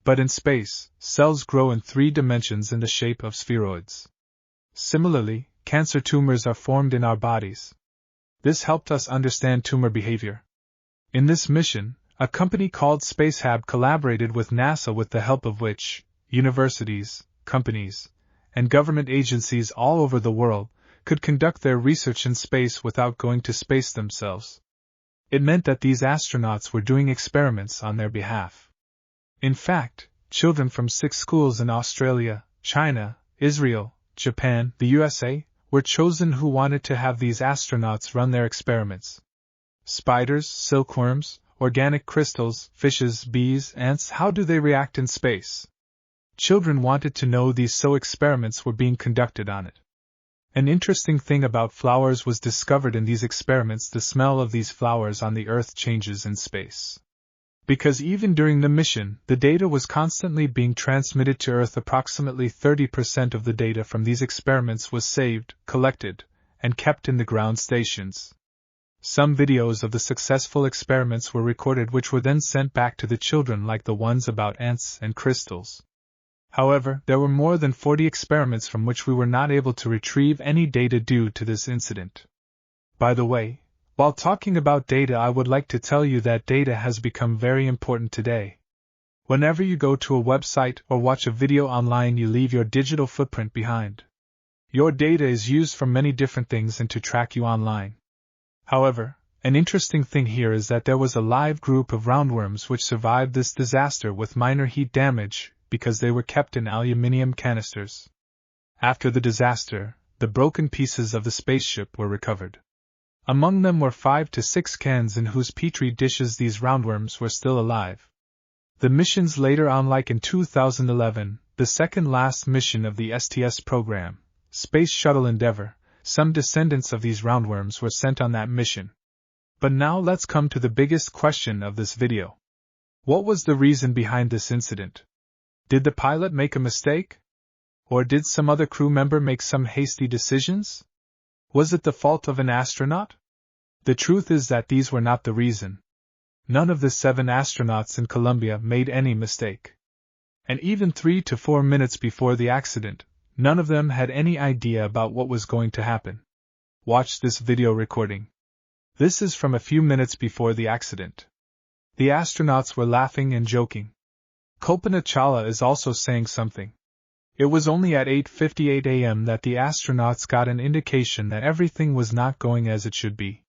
But in space, cells grow in 3 dimensions in the shape of spheroids. Similarly, cancer tumors are formed in our bodies. This helped us understand tumor behavior. In this mission, a company called SpaceHab collaborated with NASA, with the help of which universities, companies, and government agencies all over the world could conduct their research in space without going to space themselves. It meant that these astronauts were doing experiments on their behalf. In fact, children from 6 schools in Australia, China, Israel, Japan, the USA, were chosen who wanted to have these astronauts run their experiments. Spiders, silkworms, organic crystals, fishes, bees, ants, how do they react in space? Children wanted to know these, so experiments were being conducted on it. An interesting thing about flowers was discovered in these experiments. The smell of these flowers on the Earth changes in space. Because even during the mission, the data was constantly being transmitted to Earth. Approximately 30% of the data from these experiments was saved, collected, and kept in the ground stations. Some videos of the successful experiments were recorded, which were then sent back to the children, like the ones about ants and crystals. However, there were more than 40 experiments from which we were not able to retrieve any data due to this incident. By the way, while talking about data, I would like to tell you that data has become very important today. Whenever you go to a website or watch a video online, you leave your digital footprint behind. Your data is used for many different things and to track you online. However, an interesting thing here is that there was a live group of roundworms which survived this disaster with minor heat damage, because they were kept in aluminum canisters. After the disaster, the broken pieces of the spaceship were recovered. Among them were 5 to 6 cans in whose petri dishes these roundworms were still alive. The missions later on, like in 2011, the second last mission of the STS program, Space Shuttle Endeavour, some descendants of these roundworms were sent on that mission. But now let's come to the biggest question of this video. What was the reason behind this incident? Did the pilot make a mistake? Or did some other crew member make some hasty decisions? Was it the fault of an astronaut? The truth is that these were not the reason. None of the 7 astronauts in Columbia made any mistake. And even 3 to 4 minutes before the accident, none of them had any idea about what was going to happen. Watch this video recording. This is from a few minutes before the accident. The astronauts were laughing and joking. Kalpana Chawla is also saying something. It was only at 8:58 a.m. that the astronauts got an indication that everything was not going as it should be.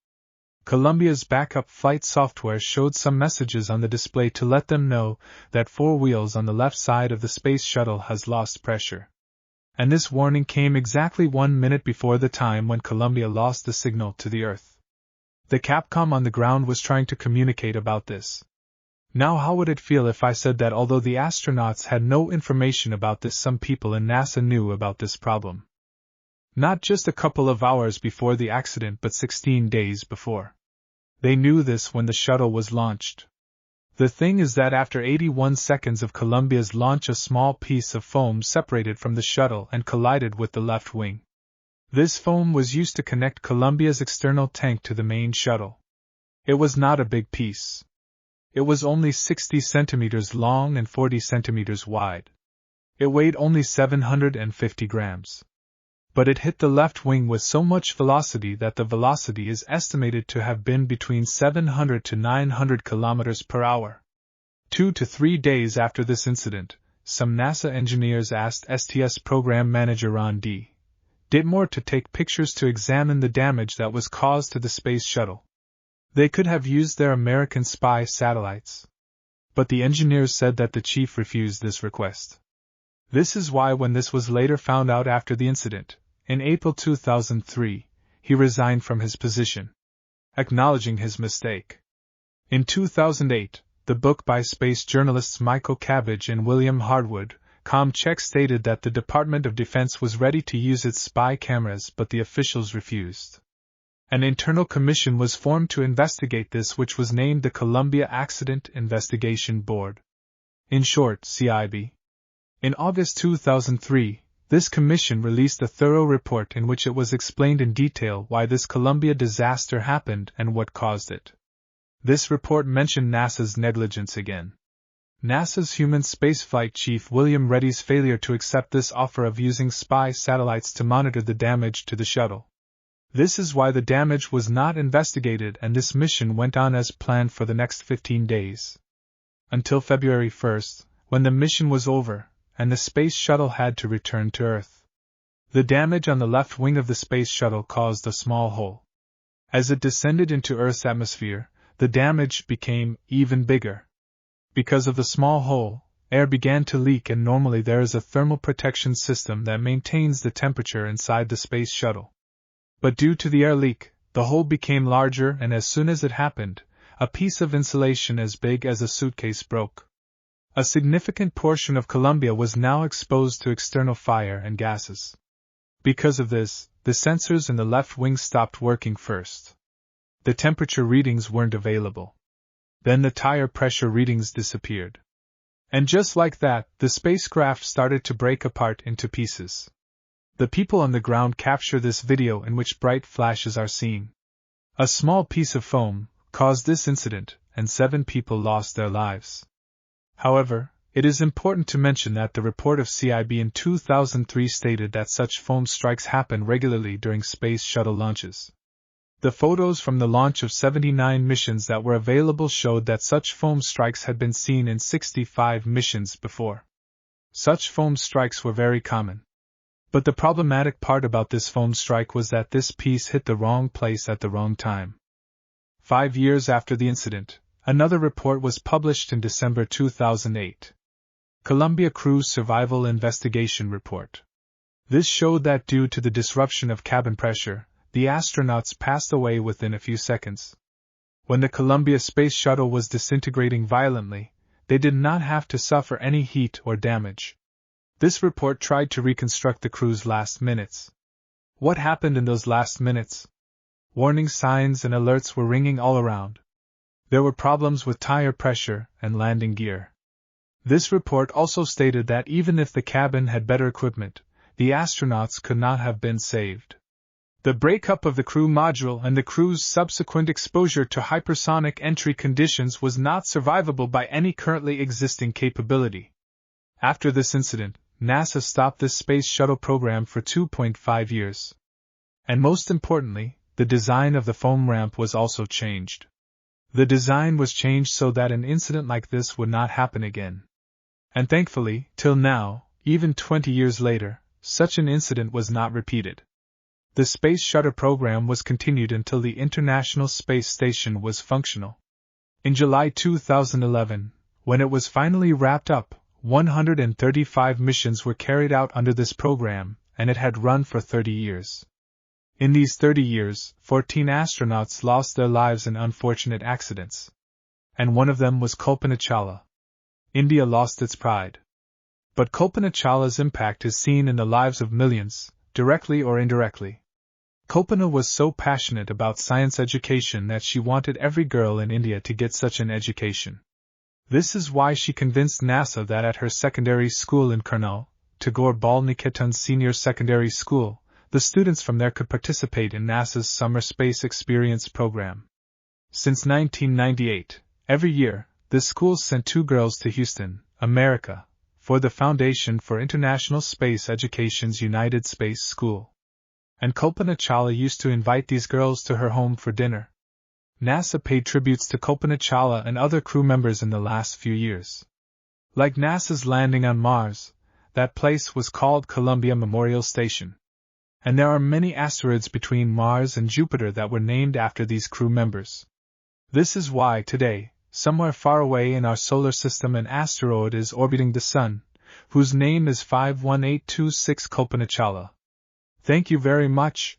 Columbia's backup flight software showed some messages on the display to let them know that 4 wheels on the left side of the space shuttle has lost pressure. And this warning came exactly 1 minute before the time when Columbia lost the signal to the Earth. The Capcom on the ground was trying to communicate about this. Now, how would it feel if I said that although the astronauts had no information about this, some people in NASA knew about this problem? Not just a couple of hours before the accident, but 16 days before. They knew this when the shuttle was launched. The thing is that after 81 seconds of Columbia's launch, a small piece of foam separated from the shuttle and collided with the left wing. This foam was used to connect Columbia's external tank to the main shuttle. It was not a big piece. It was only 60 centimeters long and 40 centimeters wide. It weighed only 750 grams. But it hit the left wing with so much velocity that the velocity is estimated to have been between 700 to 900 kilometers per hour. 2 to 3 days after this incident, some NASA engineers asked STS program manager Ron D. Ditmore to take pictures to examine the damage that was caused to the space shuttle. They could have used their American spy satellites. But the engineers said that the chief refused this request. This is why, when this was later found out after the incident, in April 2003, he resigned from his position, acknowledging his mistake. In 2008, the book by space journalists Michael Cabbage and William Hardwood, ComCheck, stated that the Department of Defense was ready to use its spy cameras, but the officials refused. An internal commission was formed to investigate this, which was named the Columbia Accident Investigation Board. In short, CIB. In August 2003, this commission released a thorough report in which it was explained in detail why this Columbia disaster happened and what caused it. This report mentioned NASA's negligence again. NASA's human spaceflight chief William Reddy's failure to accept this offer of using spy satellites to monitor the damage to the shuttle. This is why the damage was not investigated and this mission went on as planned for the next 15 days. Until February 1st, when the mission was over, and the space shuttle had to return to Earth. The damage on the left wing of the space shuttle caused a small hole. As it descended into Earth's atmosphere, the damage became even bigger. Because of the small hole, air began to leak, and normally there is a thermal protection system that maintains the temperature inside the space shuttle. But due to the air leak, the hole became larger, and as soon as it happened, a piece of insulation as big as a suitcase broke. A significant portion of Columbia was now exposed to external fire and gases. Because of this, the sensors in the left wing stopped working first. The temperature readings weren't available. Then the tire pressure readings disappeared. And just like that, the spacecraft started to break apart into pieces. The people on the ground capture this video in which bright flashes are seen. A small piece of foam caused this incident, and 7 people lost their lives. However, it is important to mention that the report of CIB in 2003 stated that such foam strikes happen regularly during space shuttle launches. The photos from the launch of 79 missions that were available showed that such foam strikes had been seen in 65 missions before. Such foam strikes were very common. But the problematic part about this foam strike was that this piece hit the wrong place at the wrong time. 5 years after the incident, another report was published in December 2008. Columbia Crew Survival Investigation Report. This showed that due to the disruption of cabin pressure, the astronauts passed away within a few seconds. When the Columbia Space Shuttle was disintegrating violently, they did not have to suffer any heat or damage. This report tried to reconstruct the crew's last minutes. What happened in those last minutes? Warning signs and alerts were ringing all around. There were problems with tire pressure and landing gear. This report also stated that even if the cabin had better equipment, the astronauts could not have been saved. The breakup of the crew module and the crew's subsequent exposure to hypersonic entry conditions was not survivable by any currently existing capability. After this incident, NASA stopped this space shuttle program for 2.5 years. And most importantly, the design of the foam ramp was also changed. The design was changed so that an incident like this would not happen again. And thankfully, till now, even 20 years later, such an incident was not repeated. The Space Shuttle program was continued until the International Space Station was functional. In July 2011, when it was finally wrapped up, 135 missions were carried out under this program, and it had run for 30 years. In these 30 years, 14 astronauts lost their lives in unfortunate accidents. And one of them was Kalpana Chawla. India lost its pride. But Kalpana Chawla's impact is seen in the lives of millions, directly or indirectly. Kalpana was so passionate about science education that she wanted every girl in India to get such an education. This is why she convinced NASA that at her secondary school in Kurnool, Tagore Bal Niketan Senior Secondary School, the students from there could participate in NASA's Summer Space Experience program. Since 1998, every year, the school sent 2 girls to Houston, America, for the Foundation for International Space Education's United Space School. And Kalpana Chawla used to invite these girls to her home for dinner. NASA paid tributes to Kalpana Chawla and other crew members in the last few years. Like NASA's landing on Mars, that place was called Columbia Memorial Station. And there are many asteroids between Mars and Jupiter that were named after these crew members. This is why today, somewhere far away in our solar system, an asteroid is orbiting the Sun, whose name is 51826 Kalpana Chawla. Thank you very much.